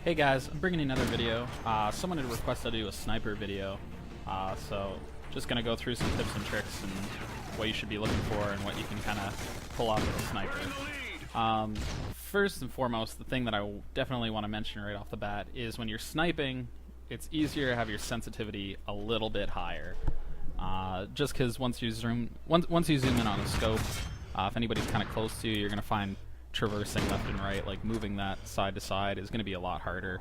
Hey guys, I'm bringing another video. Someone had requested to do a sniper video, so just gonna go through some tips and tricks and what you should be looking for and what you can kind of pull off with a sniper. First and foremost, the thing that I definitely want to mention right off the bat is when you're sniping, it's easier to have your sensitivity a little bit higher. Just because once you zoom in on a scope, if anybody's kind of close to you, you're gonna find traversing left and right, like moving that side to side, is going to be a lot harder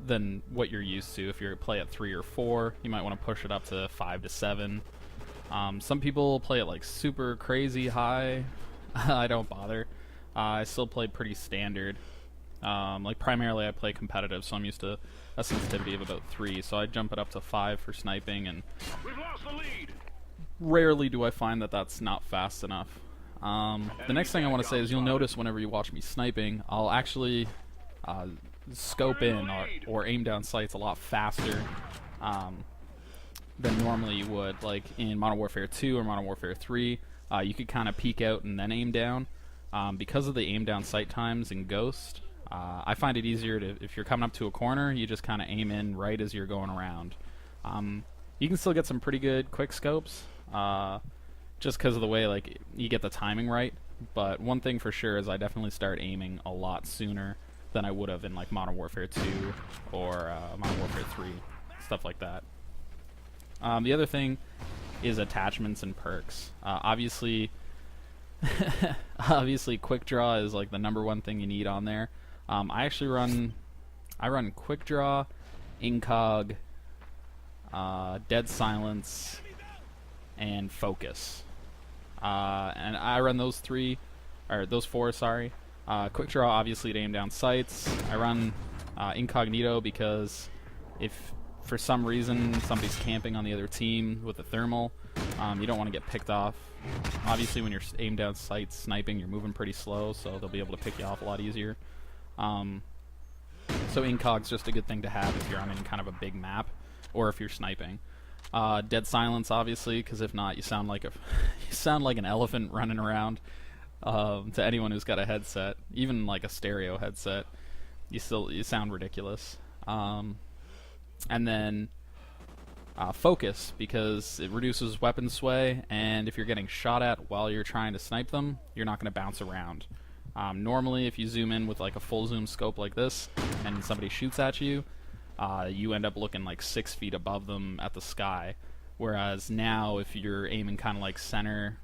than what you're used to. If you play at 3 or 4, you might want to push it up to 5 to 7. Some people play it like super crazy high. I don't bother. I still play pretty standard. Like primarily I play competitive, so I'm used to a sensitivity of about 3, so I jump it up to 5 for sniping, and We've lost the lead. rarely do I find that that's not fast enough. The next thing I want to say is you'll notice whenever you watch me sniping, I'll actually scope in or aim down sights a lot faster than normally you would. Like in Modern Warfare 2 or Modern Warfare 3, you could kind of peek out and then aim down. Because of the aim down sight times in Ghost, I find it easier to, if you're coming up to a corner, you just kind of aim in right as you're going around. You can still get some pretty good quick scopes. Just because of the way like you get the timing right, but one thing for sure is I definitely start aiming a lot sooner than I would have in like Modern Warfare 2 or Modern Warfare 3, stuff like that. The other thing is attachments and perks. Obviously, quick draw is like the #1 thing you need on there. I actually run quick draw, incog, dead silence, and focus. And I run those 4, sorry. Quick draw, obviously, to aim down sights. I run incognito because if for some reason somebody's camping on the other team with a thermal, you don't want to get picked off. Obviously, when you're aim down sights sniping, you're moving pretty slow, so they'll be able to pick you off a lot easier. So incog's just a good thing to have if you're on any kind of a big map, or if you're sniping. Dead silence, obviously, because if not, you sound like an elephant running around. To anyone who's got a headset, even like a stereo headset, you sound ridiculous. And then focus, because it reduces weapon sway, and if you're getting shot at while you're trying to snipe them, you're not going to bounce around. Normally, if you zoom in with like a full zoom scope like this, and somebody shoots at you, you end up looking like 6 feet above them at the sky. Whereas now, if you're aiming kind of like center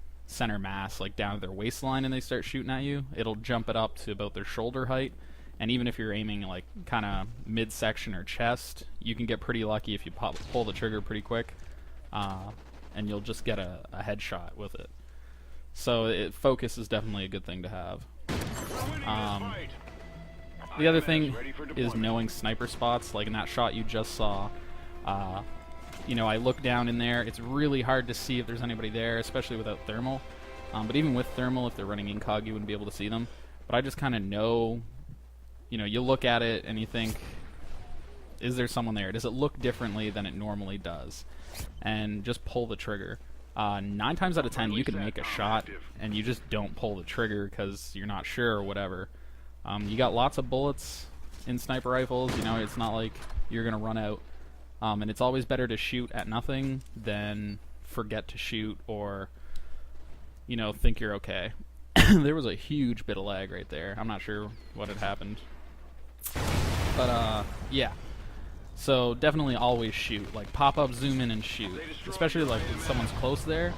mass, like down to their waistline, and they start shooting at you, it'll jump it up to about their shoulder height. And even if you're aiming like kind of midsection or chest, you can get pretty lucky if you pull the trigger pretty quick, and you'll just get a headshot with it. So focus is definitely a good thing to have. The other thing is knowing sniper spots. Like in that shot you just saw, I look down in there. It's really hard to see if there's anybody there, especially without thermal. But even with thermal, if they're running incog, you wouldn't be able to see them. But I just kind of know, you look at it and you think, is there someone there? Does it look differently than it normally does? And just pull the trigger. 9 times out of 10, you can make a shot, and you just don't pull the trigger because you're not sure or whatever. You got lots of bullets in sniper rifles, it's not like you're going to run out. And it's always better to shoot at nothing than forget to shoot or, think you're okay. There was a huge bit of lag right there. I'm not sure what had happened. But, yeah. So definitely always shoot. Like pop up, zoom in, and shoot. Especially like if someone's close there.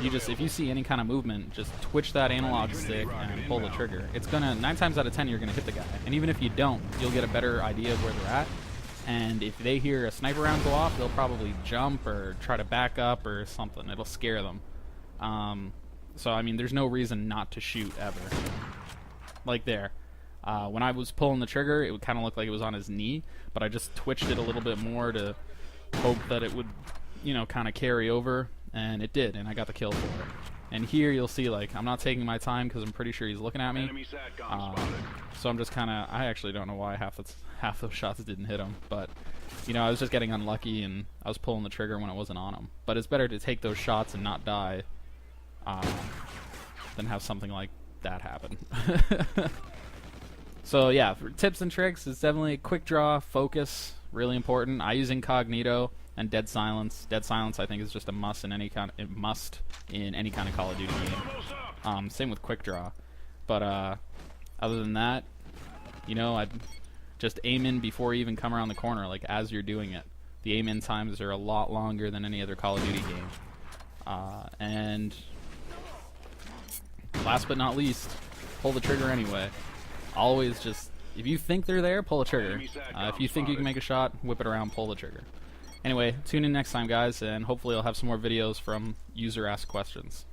If you see any kind of movement, just twitch that analog stick and pull the trigger. It's gonna, 9 times out of 10, you're gonna hit the guy. And even if you don't, you'll get a better idea of where they're at. And if they hear a sniper round go off, they'll probably jump or try to back up or something. It'll scare them. So I mean, there's no reason not to shoot ever. Like there. When I was pulling the trigger, it would kind of look like it was on his knee, but I just twitched it a little bit more to hope that it would, kind of carry over, and it did, and I got the kill for it. And here you'll see, like, I'm not taking my time because I'm pretty sure he's looking at me. So I'm just kind of, I actually don't know why half those shots didn't hit him, but, I was just getting unlucky, and I was pulling the trigger when it wasn't on him. But it's better to take those shots and not die than have something like that happen. So yeah, for tips and tricks, it's definitely quick draw, focus, really important. I use incognito and dead silence. Dead silence, I think, is just a must in any kind of Call of Duty game. Same with quick draw, but other than that, you know, I'd just aim in before you even come around the corner, like as you're doing it. The aim in times are a lot longer than any other Call of Duty game. And last but not least, pull the trigger anyway. Always just, if you think they're there, pull the trigger. If you think you can make a shot, whip it around, pull the trigger. Anyway, tune in next time, guys, and hopefully I'll have some more videos from user-asked questions.